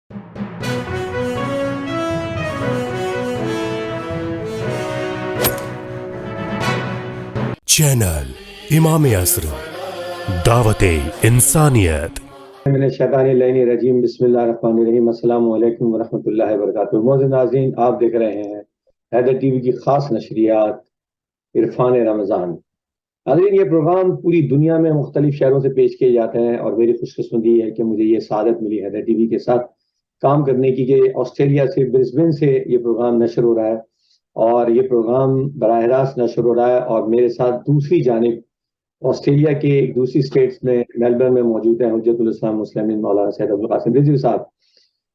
Channel امام عصر دعوت انسانیت من الشیطان الرجیم بسم اللہ الرحمن الرحیم السلام علیکم ورحمۃ اللہ وبرکاتہ۔ معزز ناظرین، آپ دیکھ رہے ہیں حیدر ٹی وی کی خاص نشریات عرفان رمضان۔ ناظرین، یہ پروگرام پوری دنیا میں مختلف شہروں سے پیش کیے جاتے ہیں اور میری خوش قسمتی ہے کہ مجھے یہ سعادت ملی حیدر ٹی وی کے ساتھ کام کرنے کی کہ آسٹریلیا سے برسبن سے یہ پروگرام نشر ہو رہا ہے اور یہ پروگرام براہ راست نشر ہو رہا ہے، اور میرے ساتھ دوسری جانب آسٹریلیا کے ایک دوسری اسٹیٹس میں میلبرن میں موجود ہیں حجت الاسلام مسلمین مولانا سید عبدالقاسم رضوی صاحب۔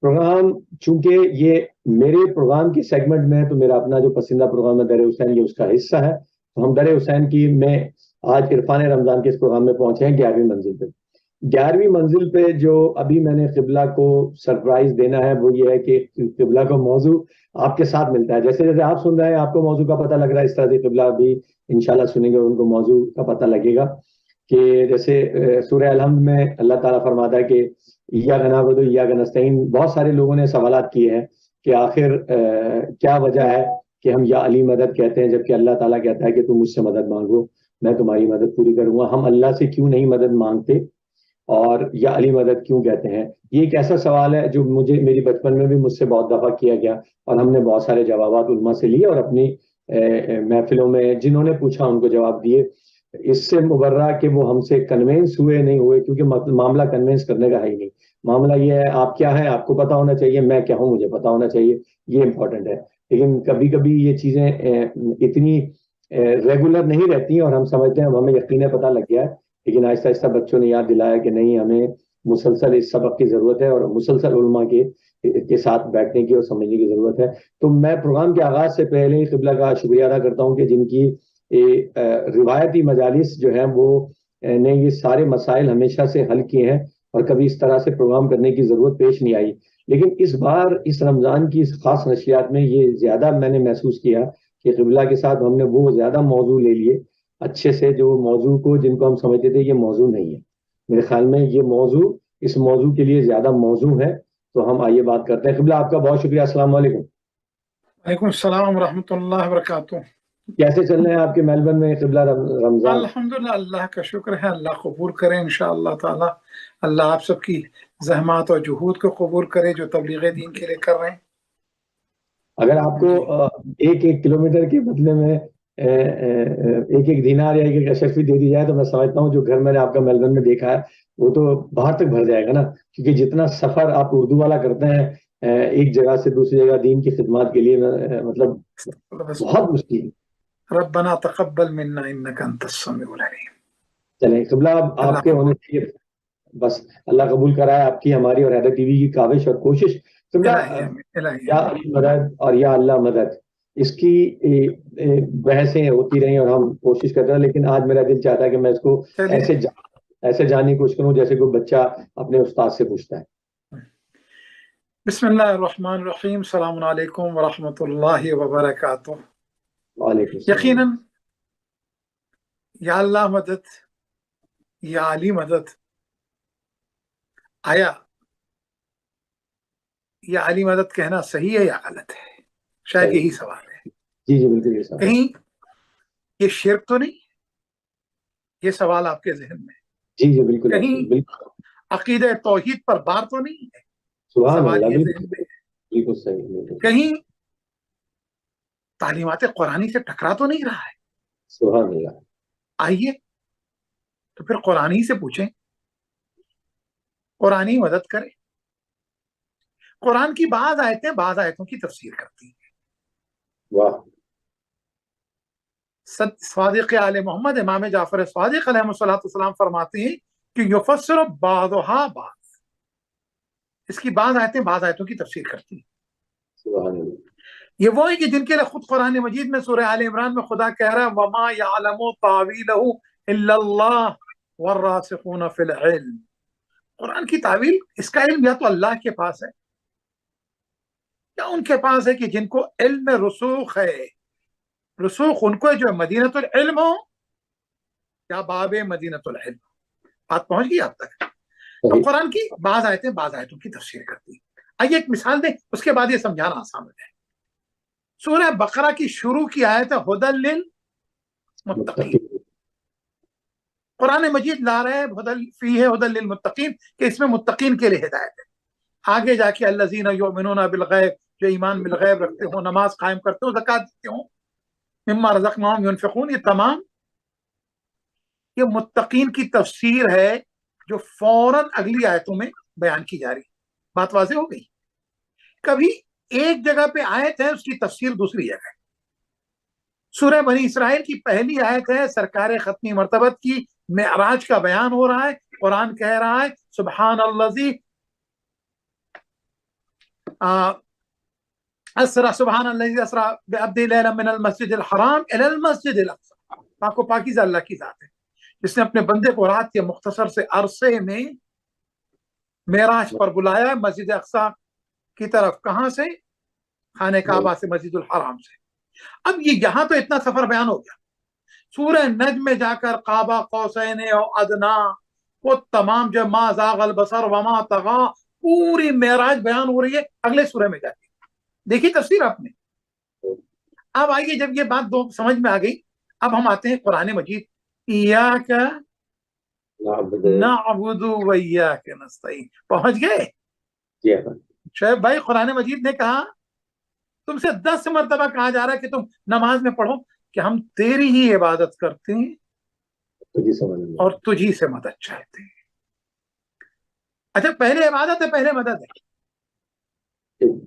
پروگرام چونکہ یہ میرے پروگرام کی سیگمنٹ میں ہے تو میرا اپنا جو پسندیدہ پروگرام ہے در حسین، یہ اس کا حصہ ہے، تو ہم در حسین کی میں آج عرفان رمضان کے اس پروگرام میں پہنچے ہیں 11ویں منزل پہ۔ 11ویں منزل پہ جو ابھی میں نے قبلہ کو سرپرائز دینا ہے وہ یہ ہے کہ قبلہ کا موضوع آپ کے ساتھ ملتا ہے۔ جیسے جیسے آپ سن رہے ہیں آپ کو موضوع کا پتہ لگ رہا ہے، اس طرح سے قبلہ بھی انشاءاللہ سنیں گے اور ان کو موضوع کا پتہ لگے گا کہ جیسے سورہ الحمد میں اللہ تعالیٰ فرماتا ہے کہ ایاک نعبد و ایاک نستعین۔ بہت سارے لوگوں نے سوالات کیے ہیں کہ آخر کیا وجہ ہے کہ ہم یا علی مدد کہتے ہیں جبکہ اللہ تعالیٰ کہتا ہے کہ تم مجھ سے مدد مانگو، میں تمہاری مدد پوری کروں گا۔ ہم اللہ سے کیوں نہیں مدد مانگتے اور یا علی مدد کیوں کہتے ہیں؟ یہ ایک ایسا سوال ہے جو مجھے میری بچپن میں بھی مجھ سے بہت دفعہ کیا گیا اور ہم نے بہت سارے جوابات علماء سے لیے اور اپنی محفلوں میں جنہوں نے پوچھا ان کو جواب دیے۔ اس سے مبرہ کہ وہ ہم سے کنونس ہوئے نہیں ہوئے، کیونکہ معاملہ کنونس کرنے کا ہے ہی نہیں، معاملہ یہ ہے آپ کیا ہیں آپ کو پتا ہونا چاہیے، میں کیا ہوں مجھے پتا ہونا چاہیے، یہ امپورٹنٹ ہے۔ لیکن کبھی کبھی یہ چیزیں اتنی ریگولر نہیں رہتی اور ہم سمجھتے ہیں ہمیں یقیناً پتہ لگ گیا ہے، لیکن آہستہ آہستہ بچوں نے یاد دلایا کہ نہیں، ہمیں مسلسل اس سبق کی ضرورت ہے اور مسلسل علماء کے ساتھ بیٹھنے کی اور سمجھنے کی ضرورت ہے۔ تو میں پروگرام کے آغاز سے پہلے ہی قبلہ کا شکریہ ادا کرتا ہوں کہ جن کی روایتی مجالس جو ہیں وہ نے یہ سارے مسائل ہمیشہ سے حل کیے ہیں اور کبھی اس طرح سے پروگرام کرنے کی ضرورت پیش نہیں آئی۔ لیکن اس بار اس رمضان کی اس خاص نشریات میں یہ زیادہ میں نے محسوس کیا کہ قبلہ کے ساتھ ہم نے وہ زیادہ موضوع لے لیے اچھے سے جو موضوع کو جن کو ہم سمجھتے تھے یہ موضوع نہیں ہے۔ میرے خیال میں یہ موضوع اس موضوع کے لیے زیادہ موضوع ہے، تو ہم آئیے بات کرتے ہیں۔ قبلہ آپ کا بہت شکریہ، السلام علیکم۔ وعلیکم السلام ورحمۃ اللہ وبرکاتہ۔ کیسے چل رہے ہیں آپ کے میلبرن میں قبلہ رمضان؟ الحمدللہ، اللہ کا شکر ہے، اللہ قبول کرے انشاءاللہ تعالی۔ اللہ آپ سب کی زحمات اور جہود کو قبول کرے جو تبلیغ دین کے لیے کر رہے ہیں۔ اگر آپ کو ایک ایک کلومیٹر کے بدلے میں ایک ایک دینار یا ایک ایک اشرفی دے دی جائے تو میں سمجھتا ہوں جو گھر میں نے آپ کا میلبرن میں دیکھا ہے وہ تو باہر تک بھر جائے گا نا، کیونکہ جتنا سفر آپ اردو والا کرتے ہیں ایک جگہ سے دوسری جگہ دین کی خدمات کے لیے، مطلب بہت مشکل۔ ربنا تقبل منا انک انت السمیع العلیم۔ چلیں قبلہ آپ کے ہونے چاہیے، بس اللہ قبول کرائے آپ کی، ہماری اور حیدر ٹی وی کی کاوش اور کوشش۔ قبلہ یا علی مدد اور یا اللہ مدد، اس کی بحثیں ہوتی رہیں اور ہم کوشش کرتے ہیں، لیکن آج میرا دل چاہتا ہے کہ میں اس کو ایسے جاننے کی کوشش کروں جیسے کوئی بچہ اپنے استاد سے پوچھتا ہے۔ بسم اللہ الرحمن الرحیم، السلام علیکم ورحمۃ اللہ وبرکاتہ۔ وعلیکم السلام۔ یقیناً یا اللہ مدد یا علی مدد، آیا یا علی مدد کہنا صحیح ہے یا غلط ہے؟ شاید یہی سوال ہے۔ جی جی بالکل یہ سوال، کہیں یہ شرک تو نہیں؟ یہ سوال آپ کے ذہن میں جی جی بالکل کہیں بالکل، عقیدہ توحید پر بار تو نہیں ہے؟ سبحان سوال اللہ، یہ ذہن میں بالکل صحیح، بالکل کہیں تعلیمات قرآنی سے ٹکرا تو نہیں رہا ہے؟ سبحان اللہ۔ آئیے تو پھر قرآنی سے پوچھیں، قرآنی مدد کرے۔ قرآن کی بعض آیتیں بعض آیتوں کی تفسیر کرتی ہیں۔ واہ، صادق آل محمد امام جعفر صادق علیہ السلام فرماتے ہیں کہ یفسر بعضها بعض، اس کی بعض آیتیں بعض آیتوں کی تفسیر کرتی ہیں۔ سبحان اللہ۔ یہ وہ ہے کہ جن کے لیے خود قرآن مجید میں سورہ آل عمران میں خدا کہہ رہا ہے وما يعلم تاویلہ الا اللہ والراسخون فی العلم۔ قرآن کی تعویل، اس کا علم یا تو اللہ کے پاس ہے یا ان کے پاس ہے کہ جن کو علم رسوخ ہے۔ رسوخ ان کو جو مدینۃ العلم ہو یا باب مدینۃ العلم۔ بات پہنچ گئی آپ تک؟ تو قرآن کی بعض آیتیں بعض آیتوں کی تفسیر کرتی ہیں۔ آئیے ایک مثال دیں، اس کے بعد یہ سمجھانا آسان ہو جائے. سورہ بقرہ کی شروع کی آیت ہے ہدی للمتقین. قرآن مجید لا رہا ہے فیہ ہدی للمتقین کہ اس میں متقین کے لیے ہدایت ہے. آگے جا کے الذین یؤمنون بالغیب، جو ایمان بالغیب رکھتے ہوں، نماز قائم کرتے ہوں، زکوٰۃ دیتے ہوں، مما رزقناہم ینفقون، یہ تمام یہ متقین کی تفسیر ہے جو فوراً اگلی آیتوں میں بیان کی جا رہی. بات واضح ہو گئی؟ کبھی ایک جگہ پہ آیت ہے، اس کی تفسیر دوسری جگہ ہے. سورہ بنی اسرائیل کی پہلی آیت ہے سرکار ختمی مرتبت کی معراج کا بیان ہو رہا ہے. قرآن کہہ رہا ہے سبحان الذی اسرا، سبحان الذی اسرا بعبدہ لیلا من المسجد الحرام الی المسجد الاقصی. پاک و پاکیزہ اللہ کی ذات ہے جس نے اپنے بندے کو رات کے مختصر سے عرصے میں معراج پر بلایا مسجد اقصی کی طرف. کہاں سے؟ خانہ کعبہ سے، مسجد الحرام سے. اب یہ یہاں تو اتنا سفر بیان ہو گیا. سورہ نجم میں جا کر قاب قوسین او ادنا، وہ تمام جو ما زاغ البصر وما طغا، پوری معراج بیان ہو رہی ہے اگلے سورہ میں جا کے. دیکھیے تفسیر آپ نے. اب آئیے جب یہ بات دو سمجھ میں آ گئی، اب ہم آتے ہیں قرآن مجید. ایاک نعبد و ایاک نستعین. پہنچ گئے؟ شعیب بھائی قرآن مجید نے کہا، تم سے 10 مرتبہ کہا جا رہا ہے کہ تم نماز میں پڑھو کہ ہم تیری ہی عبادت کرتے ہیں اور تجھی سے مدد چاہتے ہیں. اچھا پہلے عبادت ہے پہلے مدد ہے؟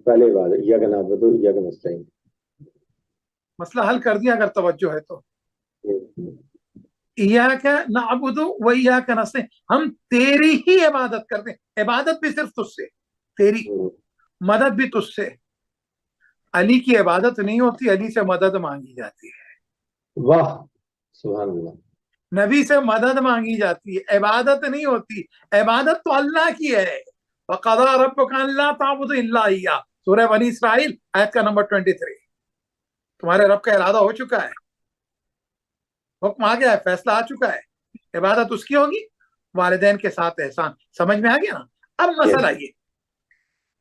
پہلے عبادت، ایاک نعبد و ایاک نستعین. مسئلہ حل کر دیا اگر توجہ ہے تو. ایاک نعبد و ایاک نستعین، ہم تیری ہی عبادت کرتے ہیں. عبادت بھی صرف تجھ سے، تیری مدد بھی تجھ سے. علی کی عبادت نہیں ہوتی، علی سے مدد مانگی جاتی ہے. واہ سبحان اللہ. نبی سے مدد مانگی جاتی ہے، عبادت نہیں ہوتی. عبادت تو اللہ کی ہے. وَقَضَىٰ رَبُّكَ أَلَّا تَعْبُدُوا إِلَّا إِيَّاهُ، سورہ بنی اسرائیل آیت کا نمبر 23. تمہارے رب کا ارادہ ہو چکا ہے، حکم آ گیا ہے، فیصلہ آ چکا ہے. عبادت اس کی ہوگی، والدین کے ساتھ احسان. سمجھ میں آ گیا نا؟ اب مسئلہ یہ،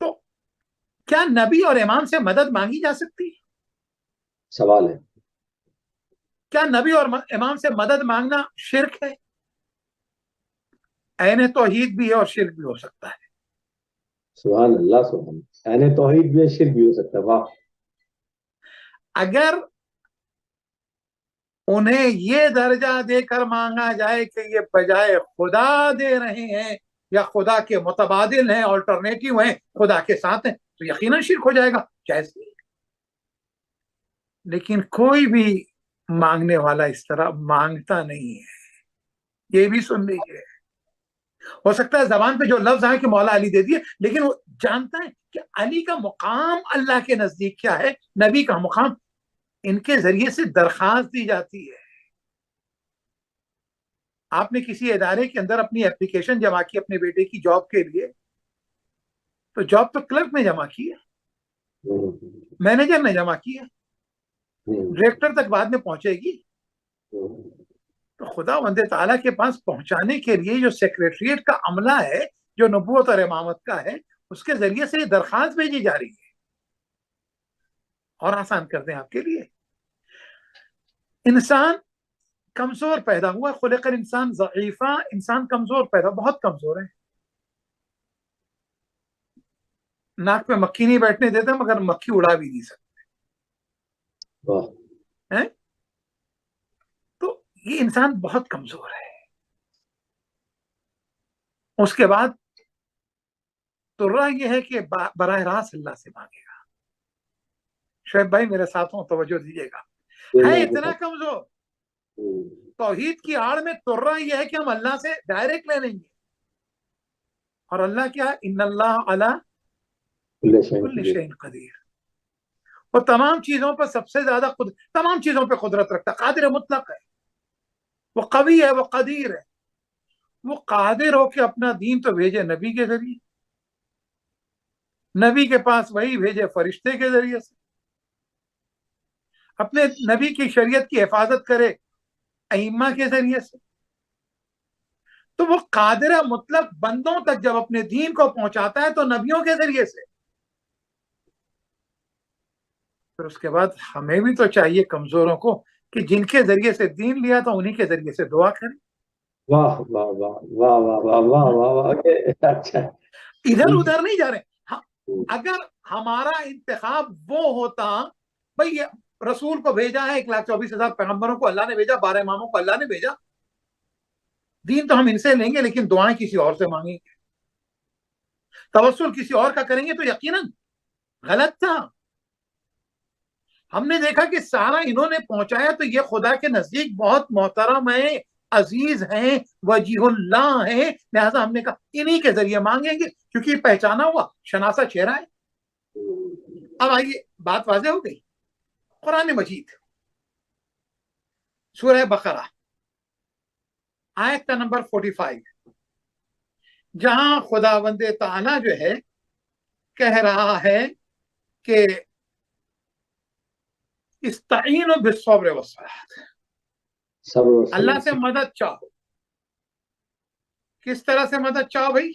تو کیا نبی اور امام سے مدد مانگی جا سکتی ہے؟ سوال ہے. کیا نبی اور امام سے مدد مانگنا شرک ہے؟ عین توحید بھی ہے اور شرک بھی ہو سکتا ہے. سبحان اللہ سبحان اللہ. عین توحید بھی ہے، شرک بھی ہو سکتا ہے. واہ. اگر انہیں یہ درجہ دے کر مانگا جائے کہ یہ بجائے خدا دے رہے ہیں یا خدا کے متبادل ہیں، آلٹرنیٹو ہیں، خدا کے ساتھ ہیں، تو یقیناً شرک ہو جائے گا. جائز نہیں. لیکن کوئی بھی مانگنے والا اس طرح مانگتا نہیں ہے، یہ بھی سن لیجیے. ہو سکتا ہے زبان پہ جو لفظ آئے کہ مولا علی دے دیے، لیکن وہ جانتا ہے کہ علی کا مقام اللہ کے نزدیک کیا ہے، نبی کا مقام ان کے ذریعے سے درخواست دی جاتی ہے. آپ نے کسی ادارے کے اندر اپنی اپلیکیشن جمع کی اپنے بیٹے کی جاب کے لیے، تو جاب تو کلرک نے جمع کی ہے، مینیجر نے جمع کی ہے، ڈائریکٹر تک بعد میں پہنچے گی. تو خدا بند تعالیٰ کے پاس پہنچانے کے لیے جو سیکریٹریٹ کا عملہ ہے، جو نبوت اور امامت کا ہے، اس کے ذریعے سے یہ درخواست بھیجی جا رہی ہے. اور آسان کر دیں آپ کے لیے، انسان کمزور پیدا ہوا، خلق الانسان ضعیفا، انسان کمزور پیدا، بہت کمزور ہے. ناک پہ مکھی نہیں بیٹھنے دیتے مگر مکھی اڑا بھی نہیں سکتے. تو یہ انسان بہت کمزور ہے. اس کے بعد تو راہ یہ ہے کہ براہ راست اللہ سے مانگے گا. شعیب بھائی میرے ساتھوں توجہ دیجیے گا، ہے اتنا کمزور، توحید کی آڑ میں ترا یہ ہے کہ ہم اللہ سے ڈائریکٹ لے لیں گے. اور اللہ کیا ہے؟ ان اللہ علی کل شیء قدیر. وہ تمام چیزوں پر سب سے زیادہ تمام چیزوں پہ قدرت رکھتا ہے، قادر مطلق ہے، وہ قوی ہے، وہ قدیر ہے. وہ قادر ہو کے اپنا دین تو بھیجے نبی کے ذریعے، نبی کے پاس وہی بھیجے فرشتے کے ذریعے سے، اپنے نبی کی شریعت کی حفاظت کرے ائمہ کے ذریعے سے. تو وہ قادر مطلق بندوں تک جب اپنے دین کو پہنچاتا ہے تو نبیوں کے ذریعے سے. پھر اس کے بعد ہمیں بھی تو چاہیے کمزوروں کو کہ جن کے ذریعے سے دین لیا تھا انہی کے ذریعے سے دعا کریں. واہ واہ واہ واہ واہ واہ واہ واہ واہ. اچھا ادھر ادھر نہیں جا رہے. اگر ہمارا انتخاب وہ ہوتا بھائی رسول کو بھیجا ہے 1,24,000 پیغمبروں کو اللہ نے بھیجا, 12 اماموں کو اللہ نے بھیجا, دین تو ہم ان سے لیں گے لیکن دعائیں کسی اور سے مانگیں گے, توسل کسی اور کا کریں گے تو یقیناً غلط تھا. ہم نے دیکھا کہ سارا انہوں نے پہنچایا تو یہ خدا کے نزدیک بہت محترم ہے, عزیز ہیں, وجیہ اللہ ہیں, لہذا ہم نے کہا انہی کے ذریعے مانگیں گے کیونکہ یہ پہچانا ہوا شناسا چہرہ ہے. اب آئیے بات واضح ہو گئی. قرآن مجید سورہ بقرہ آیت کا نمبر 45 جہاں خداوند تعالی جو ہے کہہ رہا ہے کہ استعینوا بالصبر والصلاۃ, اللہ سے مدد چاہو. کس طرح سے مدد چاہو بھائی؟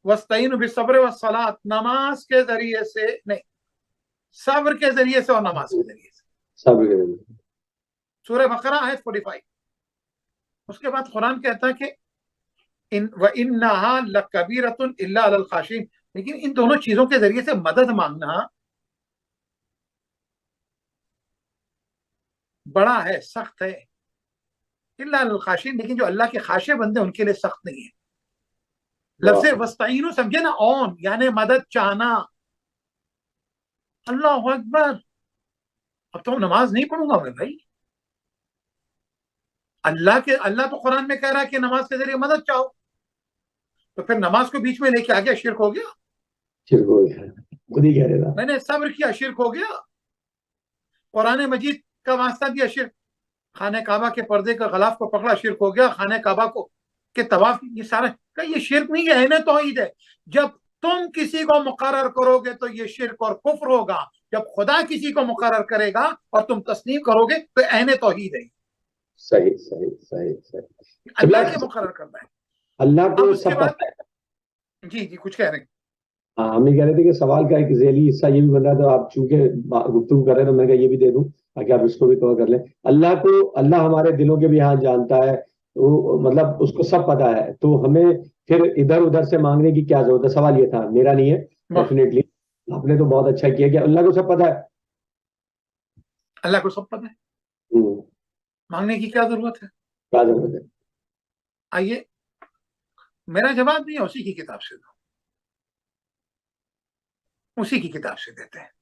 واستعینوا بالصبر والصلاۃ, نماز کے ذریعے سے نہیں, صبر کے ذریعے سے اور نماز کے ذریعے سے. صبر کے ذریعے. سورہ بقرہ آیت 45. اس کے بعد قرآن کہتا ہے کہ وَإِنَّهَا لَكَبِيرَةٌ إِلَّا عَلَى الْخَاشِعِينَ, لیکن ان دونوں چیزوں کے ذریعے سے مدد مانگنا بڑا ہے, سخت ہے. إِلَّا عَلَى الْخَاشِعِينَ, لیکن جو اللہ کے خاشع بندے ان کے لیے سخت نہیں ہے. لفظ وَاسْتَعِینُوا سمجھے نا, اون یعنی مدد چاہنا. اللہ اکبر, اب تو نماز نہیں پڑھوں گا میں بھائی. اللہ تو قرآن میں کہہ رہا ہے کہ نماز کے ذریعے مدد چاہو, تو پھر نماز کو بیچ میں لے کے آ گیا, شرک ہو گیا. شرک ہو گیا, خود ہی کہہ رہے تھا. میں نے صبر کیا, شرک ہو گیا. قرآن مجید کا واسطہ دیا, شرک. خانہ کعبہ کے پردے کا غلاف کو پکڑا, شرک ہو گیا. خانہ کعبہ کو کے طواف, یہ سارا کہ یہ شرک نہیں ہے, عین توحید ہے. جب تم کسی کو مقرر کرو گے تو یہ شرک اور کفر ہوگا, جب خدا کسی کو مقرر کرے گا اور تم تسلیم کرو گے تو عین توحید ہے. صحیح صحیح صحیح صحیح. اللہ کے مقرر کرنا ہے. اللہ کو اس کے سب بعد پتہ ہے. جی کچھ کہہ رہے ہیں. ہاں, ہم یہ کہہ رہے تھے کہ سوال کا ایک ذیلی حصہ یہ بھی بن رہا تھا, آپ چونکہ گفتگو کر رہے ہیں تو میں نے کہا یہ بھی دے دوں تاکہ آپ اس کو بھی کور کر لیں. اللہ ہمارے دلوں کے بھی ہاتھ جانتا ہے, تو مطلب اس کو سب پتہ ہے, تو ہمیں پھر ادھر ادھر سے مانگنے کی کیا ضرورت ہے. سوال یہ تھا, میرا نہیں ہے, ڈیفینیٹلی آپ نے تو بہت اچھا کیا کہ اللہ کو سب پتہ ہے. اللہ کو سب پتہ ہے, مانگنے کی کیا ضرورت ہے, کیا ضرورت ہے. آئیے میرا جواب نہیں ہے, اسی کی کتاب سے دو, اسی کی کتاب سے دیتے ہیں.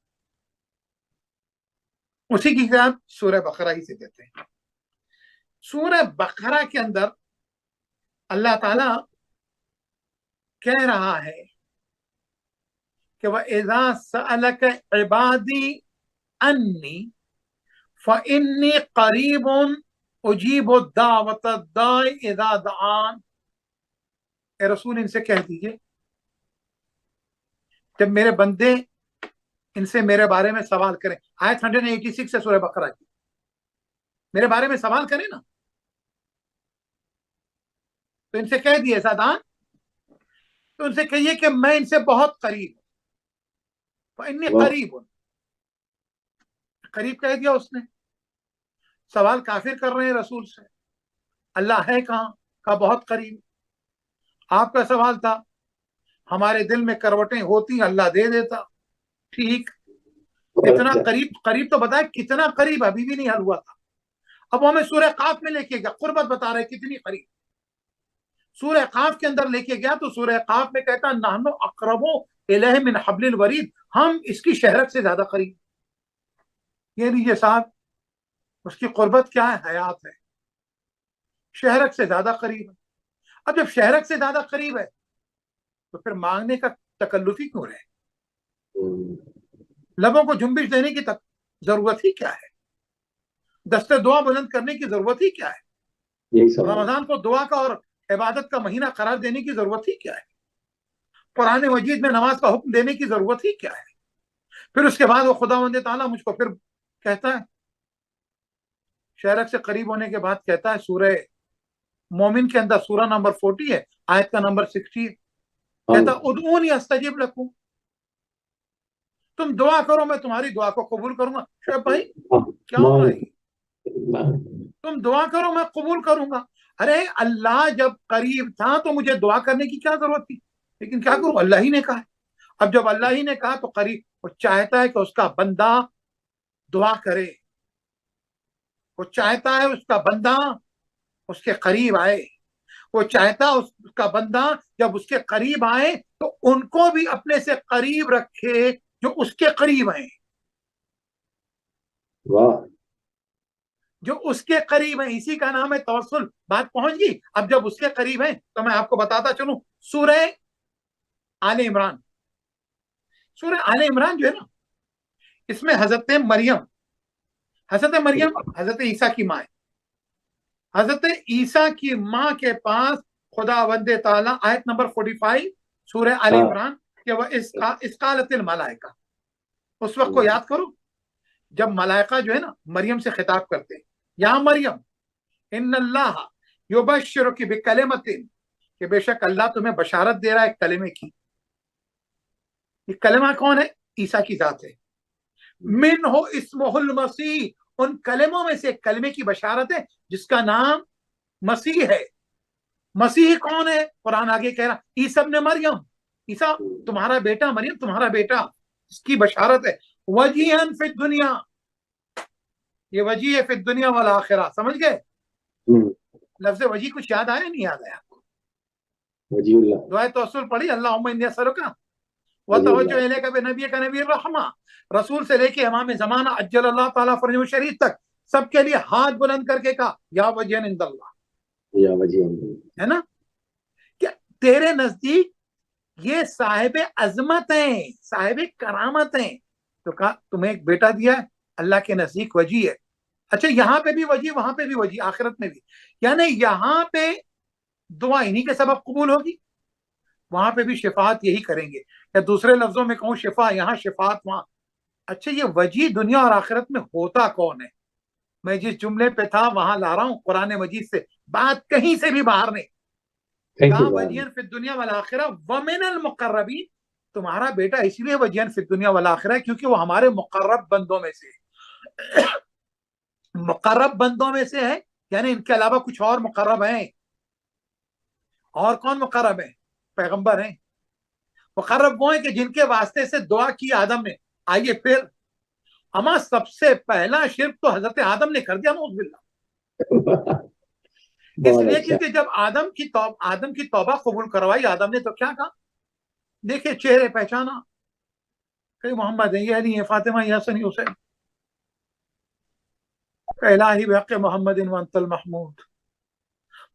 اسی کی کتاب سورہ بقرہ ہی سے دیتے ہیں. سورہ بقرہ کے اندر اللہ تعالی کہہ رہا ہے کہ وَإِذَا سَأَلَكَ عِبَادِي أَنِّي فَإِنِّي قَرِيبٌ أُجِيبُ الدَّعْوَةَ الدَّاعِ إِذَا دَعَانِ. اے رسول ان سے کہہ دیجئے جب میرے بندے ان سے میرے بارے میں سوال کریں, آیت 186 سے سورہ بقرہ کی, میرے بارے میں سوال کریں نا تو ان سے کہہ دیے سادان, تو ان سے کہیے کہ میں ان سے بہت قریب ہوں. فإنی قریب ہوں, قریب کہہ دیا اس نے. سوال کافر کر رہے ہیں رسول سے, اللہ ہے کہاں, کا بہت قریب. آپ کا سوال تھا ہمارے دل میں کروٹیں ہوتی اللہ دے دیتا, ٹھیک. اتنا قریب تو بتائے کتنا قریب, ابھی بھی نہیں حل ہوا تھا. اب ہمیں سورہ قاف میں لے کے گیا, قربت بتا رہے کتنی قریب. سورہ قاف کے اندر لے کے گیا تو سورہ قاف میں کہتا نحن اقرب الیہ من حبل الورید, ہم اس کی شہرت سے زیادہ قریب. یہ لیجیے صاحب, اس کی قربت کیا ہے, حیات ہے, شہرت سے زیادہ قریب ہے. اب جب شہرت سے زیادہ قریب ہے تو پھر مانگنے کا تکلف ہی کیوں رہے, لبوں کو جنبش دینے کی ضرورت ہی کیا ہے, دستے دعا بلند کرنے کی ضرورت ہی کیا ہے, رمضان کو دعا کا اور عبادت کا مہینہ قرار دینے کی ضرورت ہی کیا ہے, قرآن مجید میں نماز کا حکم دینے کی ضرورت ہی کیا ہے. پھر اس کے بعد وہ خداوند تعالیٰ مجھ کو پھر کہتا ہے, شہرت سے قریب ہونے کے بعد کہتا ہے سورہ مومن کے اندر, سورہ نمبر 40 ہے, آیت کا نمبر 60 ہے, کہتا ادعونی استجب لکم. تم دعا کرو میں تمہاری دعا کو قبول کروں گا. شعیب بھائی کیا ہو رہا ہے؟ تم دعا کرو میں قبول کروں گا. ارے اللہ جب قریب تھا تو مجھے دعا کرنے کی کیا ضرورت تھی؟ لیکن کیا کروں، اللہ ہی نے کہا. اب جب اللہ ہی نے کہا تو قریب، وہ چاہتا ہے کہ اس کا بندہ دعا کرے، وہ چاہتا ہے اس کا بندہ اس کے قریب آئے، وہ چاہتا ہے اس کا بندہ جب اس کے قریب آئے تو ان کو بھی اپنے سے قریب رکھے جو اس کے قریب آئے. واہ، جو اس کے قریب ہیں، اسی کا نام ہے توسل. بات پہنچ گئی. اب جب اس کے قریب ہیں تو میں آپ کو بتاتا چلوں، سورہ آل عمران، سورہ آل عمران جو ہے نا، اس میں حضرت مریم حضرت عیسیٰ کی ماں ہے. حضرت عیسیٰ کی ماں کے پاس خدا بند تعالیٰ، آیت نمبر 45 سورہ آل عمران، کہ وہ اس قالت الملائکہ، اس وقت کو یاد کرو جب ملائکہ جو ہے نا مریم سے خطاب کرتے ہیں، یا مریم ان اللہ یبشرک بکلمۃ، کہ بے شک اللہ تمہیں بشارت دے رہا ہے کلمے کی. یہ کلمہ کون ہے؟ عیسیٰ کی ذات ہے. منہ اسمہ المسیح، ان کلموں میں سے ایک کلمے کی بشارت ہے جس کا نام مسیح ہے. مسیح کون ہے؟ قرآن آگے کہہ رہا عیسیٰ ابن مریم، عیسیٰ تمہارا بیٹا، مریم تمہارا بیٹا، اس کی بشارت ہے. وجیہن فی الدنیا، یہ وجیہ ہے فی الدنیا والآخرہ. سمجھ گئے؟ لفظ وجیہ کچھ یاد آیا نہیں یاد آیا آپ کو؟ وجیہ اللہ، دعائے توسل پڑھی، اللہم انی اسألک وتوجہ الیک بنبیک نبی الرحمہ، رسول سے لے کے امام زمانہ عجل اللہ تعالیٰ فرجہ شریف تک سب کے لیے ہاتھ بلند کر کے کہا یا وجہ عند اللہ، یا وجیہ اللہ، ہے نا، کہ تیرے نزدیک یہ صاحب عظمت ہیں، صاحب کرامت ہیں. تو کہا تمہیں ایک بیٹا دیا ہے، اللہ کے نزدیک وجی ہے. اچھا یہاں پہ بھی وجی، وہاں پہ بھی وجی، آخرت میں بھی. یعنی یہاں پہ دعا انہی کے سبب قبول ہوگی، وہاں پہ بھی شفاعت یہی کریں گے. یا دوسرے لفظوں میں کہوں، شفا یہاں شفاعت وہاں. اچھا یہ وجی دنیا اور آخرت میں ہوتا کون ہے؟ میں جس جملے پہ تھا وہاں لا رہا ہوں قرآن مجید سے، بات کہیں سے بھی باہر نہیں. کہا وجیہن فی الدنیا والآخرہ ومن المقربین، تمہارا بیٹا اس لیے وجیہن فی الدنیا والآخرہ کیونکہ وہ ہمارے مقرب بندوں میں سے ہے. مقرب بندوں میں سے ہے یعنی ان کے علاوہ کچھ اور مقرب ہیں. اور کون مقرب ہیں؟ پیغمبر ہیں. مقرب وہ ہیں کہ جن کے واسطے سے دعا کی آدم نے. آئیے پھر اما سب سے پہلا شرک تو حضرت آدم نے کر دیا، نعوذ باللہ. اس لیے کیونکہ جب آدم کی توبہ قبول کروائی آدم نے تو کیا کہا؟ دیکھیں چہرے پہچانا کہ محمد ہے، یہ علی ہے، فاطمہ، یہ حسن، یہ حسین. الہی بحق محمد وانت المحمود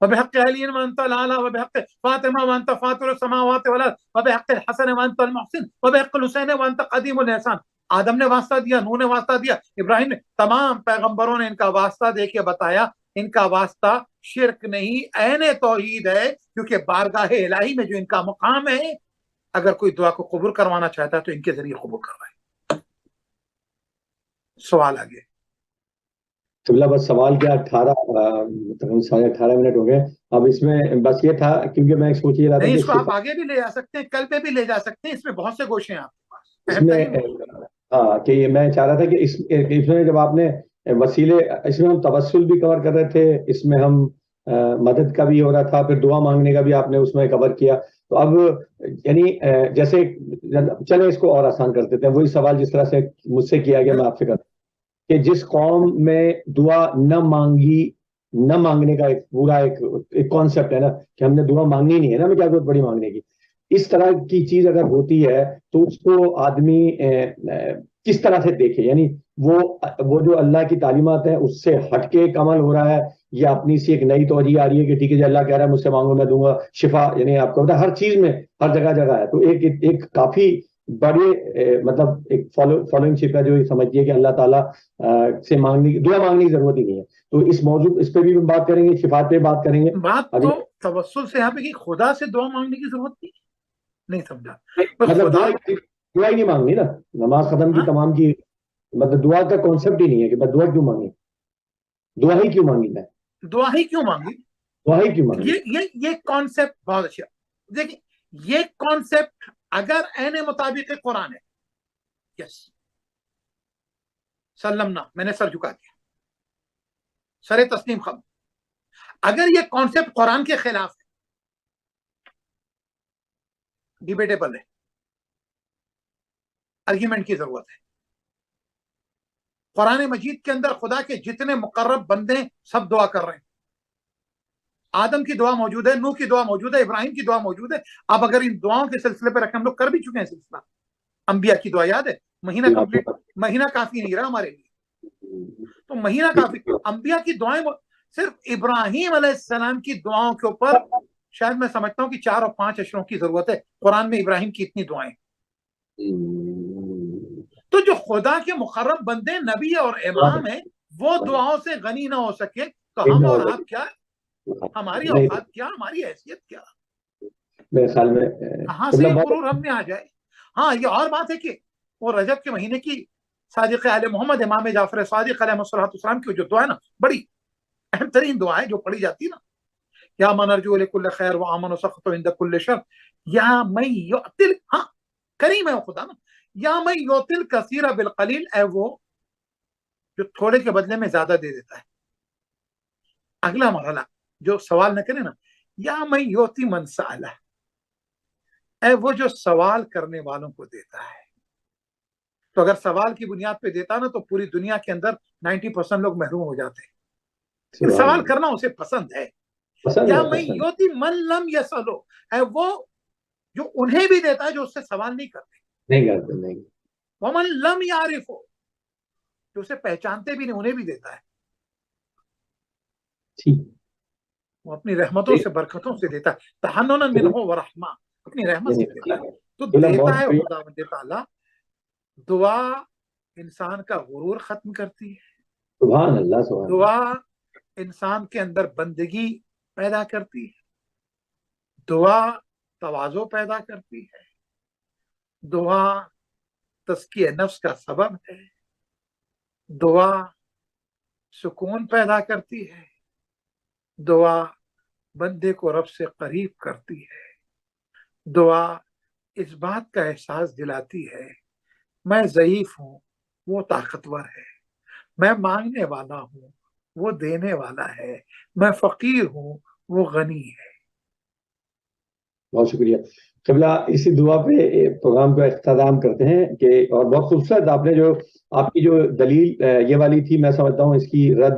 وبحق علی وانت الاعلی وبحق فاطمہ وانت فاطر السماوات والارض وبحق الحسن وانت المحسن وبحق الحسین وانت قدیم الاحسان. آدم نے واسطہ دیا، نوح نے واسطہ دیا، ابراہیم نے، تمام پیغمبروں نے ان کا واسطہ دے کے بتایا ان کا واسطہ شرک نہیں، عین توحید ہے. کیونکہ بارگاہ الہی میں جو ان کا مقام ہے، اگر کوئی دعا کو قبول کروانا چاہتا ہے تو ان کے ذریعے قبول کروائے. سوال آگے. قبلہ بس سوال کیا 18 منٹ ہو گئے. اب اس میں بس یہ تھا کیونکہ میں سوچ یہ رہا تھا نہیں، کہ اس کو آپ آگے بھی لے جا سکتے ہیں، کل پہ بھی لے جا سکتے ہیں، اس میں بہت سے گوشے ہیں آپ کے پاس. اس میں ہاں کہ یہ میں چاہ رہا تھا کہ اس میں جب آپ نے وسیلے، اس میں ہم توسل بھی کور کر رہے تھے، اس میں ہم مدد کا بھی ہو رہا تھا، پھر دعا مانگنے کا بھی آپ نے اس میں کور کیا. تو اب یعنی جیسے چلے اس کو اور آسان کر دیتے ہیں. وہی سوال جس طرح سے مجھ سے کیا گیا میں آپ سے کرتا ہوں کہ جس قوم میں دعا نہ مانگنے کا ایک پورا ایک کانسیپٹ ہے نا کہ ہم نے دعا مانگنی نہیں ہے نا، ہمیں کیا ضرورت پڑی مانگنے کی. اس طرح کی چیز اگر ہوتی ہے تو اس کو آدمی کس طرح سے دیکھے؟ یعنی وہ جو اللہ کی تعلیمات ہیں اس سے ہٹ کے ایک عمل ہو رہا ہے، یا اپنی سی ایک نئی توجہ آ رہی ہے کہ ٹھیک ہے جی اللہ کہہ رہا ہے مجھ سے مانگو میں دوں گا شفا. یعنی آپ کو پتا ہر چیز میں ہر جگہ ہے. تو ایک کافی بڑے مطلب ایک فالوئنگ شپ ہے جو سمجھیے کہ اللہ تعالیٰ سے دعا مانگنے کی ضرورت ہی نہیں ہے. تو اس موضوع اس پہ بھی بات کریں گے، شفاعت پہ بات کریں گے. بات تو توسل سے یہاں پہ کہ خدا سے دعا مانگنے کی ضرورت نہیں سمجھا. مطلب دعا ہی نہیں مانگنی نا، نماز ختم کی تمام کی مطلب دعا کا کانسیپٹ ہی نہیں ہے کہ میں دعا کیوں مانگی، دعا ہی کیوں مانگی، میں دعا ہی کیوں مانگی، دعا ہی کیوں مانگی. یہ کانسیپٹ بہت اچھا. دیکھیں یہ کانسیپٹ اگر عین مطابق قرآن ہے یس سلمنا، میں نے سر جھکا دیا، سر تسلیم خم. اگر یہ کانسیپٹ قرآن کے خلاف ہے، ڈیبیٹیبل ہے، آرگیومنٹ کی ضرورت ہے. قرآن مجید کے اندر خدا کے جتنے مقرب بندے سب دعا کر رہے ہیں. آدم کی دعا موجود ہے، نوح کی دعا موجود ہے، ابراہیم کی دعا موجود ہے. اب اگر ان دعاؤں کے سلسلے پہ رکھیں، ہم لوگ کر بھی چکے ہیں سلسلہ. انبیاء کی دعا یاد ہے، مہینہ کمپلیٹ، مہینہ کافی نہیں رہا ہمارے لیے، تو مہینہ کافی. انبیاء کی دعائیں صرف ابراہیم علیہ السلام کی دعاؤں کے اوپر شاید میں سمجھتا ہوں کہ 4 اور 5 اشروں کی ضرورت ہے. قرآن میں ابراہیم کی اتنی دعائیں. تو جو خدا کے مقرب بندے نبی اور امام ہیں، وہ دعاؤں سے غنی نہ ہو سکے تو ہم اور آپ کیا، ہماری اوقات کیا، ہماری حیثیت کیا، میرے خیال میں کہاں سے یہ غرور ہم میں آ جائے. ہاں یہ اور بات ہے کہ وہ رجب کے مہینے کی صادق آل محمد امام جعفر صادق علیہ السلام کی جو دعا ہے نا، بڑی اہم ترین دعا ہے جو پڑھی جاتی ہے نا، یا من ارجو لکل خیر وامن وسخط عند کل شر، یا من یعطل، ہاں کریم ہے وہ خدا نا، یا من یعطل کثیر بالقلیل، اے وہ جو تھوڑے کے بدلے میں زیادہ دے دیتا ہے. اگلا مرحلہ جو سوال نہ کرے نا، یا من یعطی من سألہ، اے وہ جو سوال کرنے والوں کو دیتا ہے. تو اگر سوال کی بنیاد پہ دیتا نا تو پوری دنیا کے اندر 90% لوگ محروم ہو جاتے ہیں. سوال کرنا اسے پسند ہے. یا میں یوتی من لم یسلو، اے وہ جو انہیں بھی دیتا ہے جو اس سے سوال نہیں کرتے. ومن لم یعرفو، جو اسے پہچانتے بھی نہیں انہیں بھی دیتا ہے. وہ اپنی رحمتوں سے، برکتوں سے دیتا ہے. تحننا منہ ورحمہ، اپنی رحمت سے دیتا ہے. تو دیتا ہے خداوند تعالیٰ. دعا انسان کا غرور ختم کرتی ہے. سبحان اللہ، سبحان اللہ. دعا انسان کے اندر بندگی پیدا کرتی ہے. دعا تواضع پیدا کرتی ہے. دعا تزکیہ نفس کا سبب ہے. دعا سکون پیدا کرتی ہے. دعا بندے کو رب سے قریب کرتی ہے. دعا اس بات کا احساس دلاتی ہے میں ضعیف ہوں، وہ طاقتور ہے. میں مانگنے والا ہوں، وہ دینے والا ہے. میں فقیر ہوں، وہ غنی ہے. بہت شکریہ قبلہ. اسی دعا پہ پروگرام کو اختتام کرتے ہیں کہ، اور بہت خوبصورت آپ نے جو آپ کی جو دلیل یہ والی تھی، میں سمجھتا ہوں اس کی رد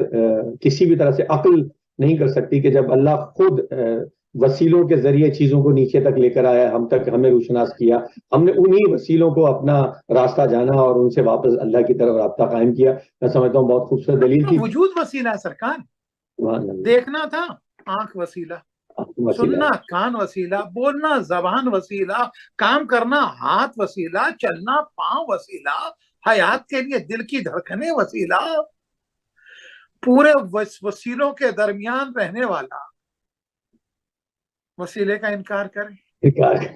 کسی بھی طرح سے عقل نہیں کر سکتی کہ جب اللہ خود وسیلوں کے ذریعے چیزوں کو نیچے تک لے کر آیا، ہم تک ہمیں روشناس کیا، ہم نے انہی وسیلوں کو اپنا راستہ جانا اور ان سے واپس اللہ کی طرف رابطہ قائم کیا. میں سمجھتا ہوں بہت خوبصورت دلیل تھی. وجود وسیلہ ہے سرکار. دیکھنا تھا آنکھ وسیلہ، سننا کان وسیلہ، بولنا زبان وسیلہ، کام کرنا ہاتھ وسیلہ، چلنا پاؤں وسیلہ، حیات کے لیے دل کی دھڑکنیں وسیلہ. پورے وسیلوں کے درمیان رہنے والا وسیلے کا انکار کرے.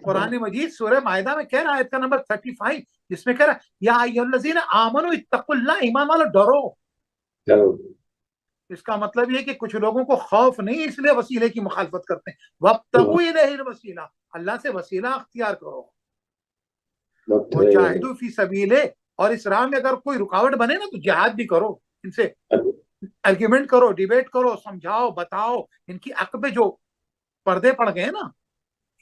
قرآن مجید سورہ مائدہ میں کہہ رہا ہے، آیت کا نمبر 35، جس میں کہہ رہا ہے یا ایھا الذین آمنوا اتقوا اللہ، ایمان والو ڈرو. اس کا مطلب یہ کہ کچھ لوگوں کو خوف نہیں، اس لیے وسیلے کی مخالفت کرتے ہیں. وابتغوا الیہ الوسیلہ، اللہ سے وسیلہ اختیار کرو. وجاہدوا فی سبیلہ، اور اس راہ میں اگر کوئی رکاوٹ بنے نا تو جہاد بھی کرو، ان سے آرگیومنٹ کرو، ڈیبیٹ کرو، سمجھاؤ، بتاؤ. ان کی عقب جو پردے پڑ گئے نا،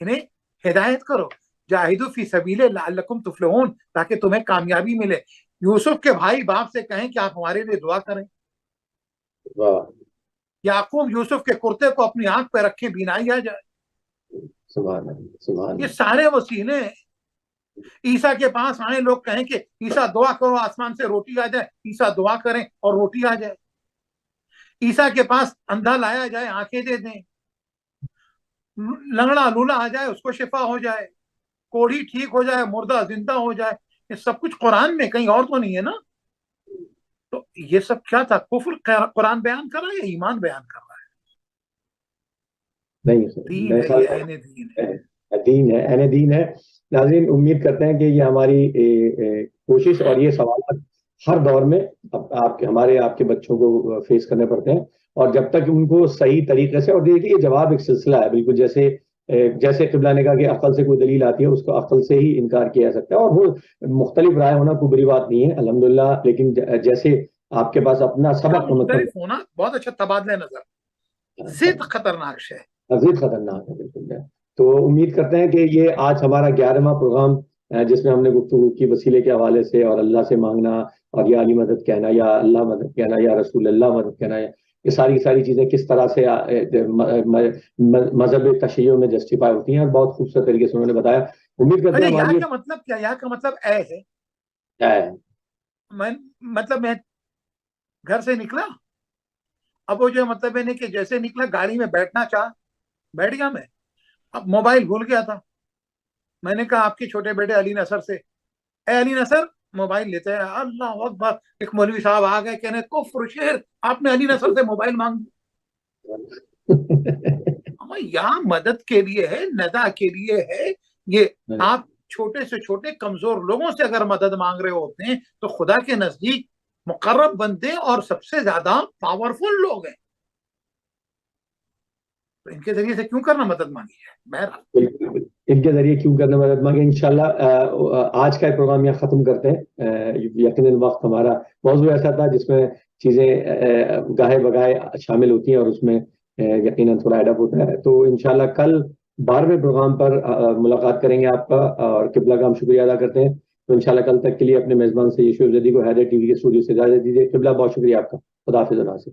انہیں ہدایت کرو. جاہدوا فی سبیلہ لعلکم تفلحون، تاکہ تمہیں کامیابی ملے. یوسف کے بھائی باپ سے کہیں کہ آپ ہمارے لیے دعا کریں. یعقوب یوسف کے کرتے کو اپنی آنکھ پہ رکھیں، بینائی آ جائے. یہ سارے وسیلے. عیسیٰ کے پاس آئے لوگ کہیں کہ عیسیٰ دعا کرو آسمان سے روٹی آ جائے، عیسیٰ دعا کریں اور روٹی آ جائے. عیسیٰ کے پاس اندھا لایا جائے، آنکھیں دے دیں. لنگڑا لولا آ جائے، اس کو شفا ہو جائے. کوڑھی ٹھیک ہو جائے، مردہ زندہ ہو جائے. یہ سب کچھ قرآن میں، کہیں اور تو نہیں ہے نا. تو یہ سب کیا تھا؟ کفر قرآن بیان کر رہا ہے یا ایمان بیان کر رہا ہے؟ دین ہے، اہل دین ہے. ناظرین امید کرتے ہیں کہ یہ ہماری کوشش اور یہ سوالات ہر دور میں آپ کے بچوں کو فیس کرنے پڑتے ہیں، اور جب تک ان کو صحیح طریقے سے، اور دیکھیے یہ جواب ایک سلسلہ ہے، بالکل جیسے جیسے قبلہ نے کہا کہ عقل سے کوئی دلیل آتی ہے اس کو عقل سے ہی انکار کیا جا سکتا ہے، اور وہ مختلف رائے ہونا کوئی بری بات نہیں ہے الحمدللہ، لیکن جیسے آپ کے پاس اپنا سبق مختلف ہونا بہت اچھا تبادلہ نظر، زد خطرناک ہے، عزیز خطرناک ہے بالکل. تو امید کرتے ہیں کہ یہ آج ہمارا 11واں پروگرام جس میں ہم نے گفتگو کی وسیلے کے حوالے سے، اور اللہ سے مانگنا، اور یا علی مدد کہنا، یا اللہ مدد کہنا، یا رسول اللہ مدد کہنا، یہ ساری چیزیں کس طرح سے مذہب تشیع میں جسٹیفائی ہوتی ہیں، اور بہت خوبصورت طریقے سے انہوں نے بتایا. امید کرتے ہیں یا کا مطلب کیا؟ یا کا مطلب اے ہے. مطلب میں گھر سے نکلا، اب وہ جو مطلب ہے کہ جیسے نکلا گاڑی میں بیٹھنا چاہ بیٹھ گیا میں، اب موبائل بھول گیا تھا، میں نے کہا آپ کے چھوٹے بیٹے علی نصر سے، اے علی نصر موبائل لیتے ہیں، اللہ اکبر، ایک مولوی صاحب آ گئے کہنے کفر شعر، آپ نے علی نصر سے موبائل مانگ یہاں مدد کے لیے ہے، ندا کے لیے ہے. یہ آپ چھوٹے سے چھوٹے کمزور لوگوں سے اگر مدد مانگ رہے ہوتے ہیں تو خدا کے نزدیک مقرب بندے اور سب سے زیادہ پاورفل لوگ ہیں، تو ان کے ذریعے سے کیوں کرنا مدد مانگی ہے؟ بہرحال ان کے ذریعے کیوں کرنا مدد مانگے. انشاءاللہ آج کا پروگرام یہاں ختم کرتے ہیں. یقیناً وقت ہمارا موضوع ایسا تھا جس میں چیزیں گاہے بگاہے شامل ہوتی ہیں، اور اس میں یقیناً تھوڑا ایڈ اپ ہوتا ہے. تو انشاءاللہ کل 12ویں پروگرام پر ملاقات کریں گے آپ کا، اور قبلہ کا ہم شکریہ ادا کرتے ہیں. تو انشاءاللہ کل تک کے لیے اپنے میزبان سے یشوع زدی کو حیدر ٹی وی کے اسٹوڈیو سے اجازت دیجیے. قبلہ بہت شکریہ آپ کا. خدا حافظ.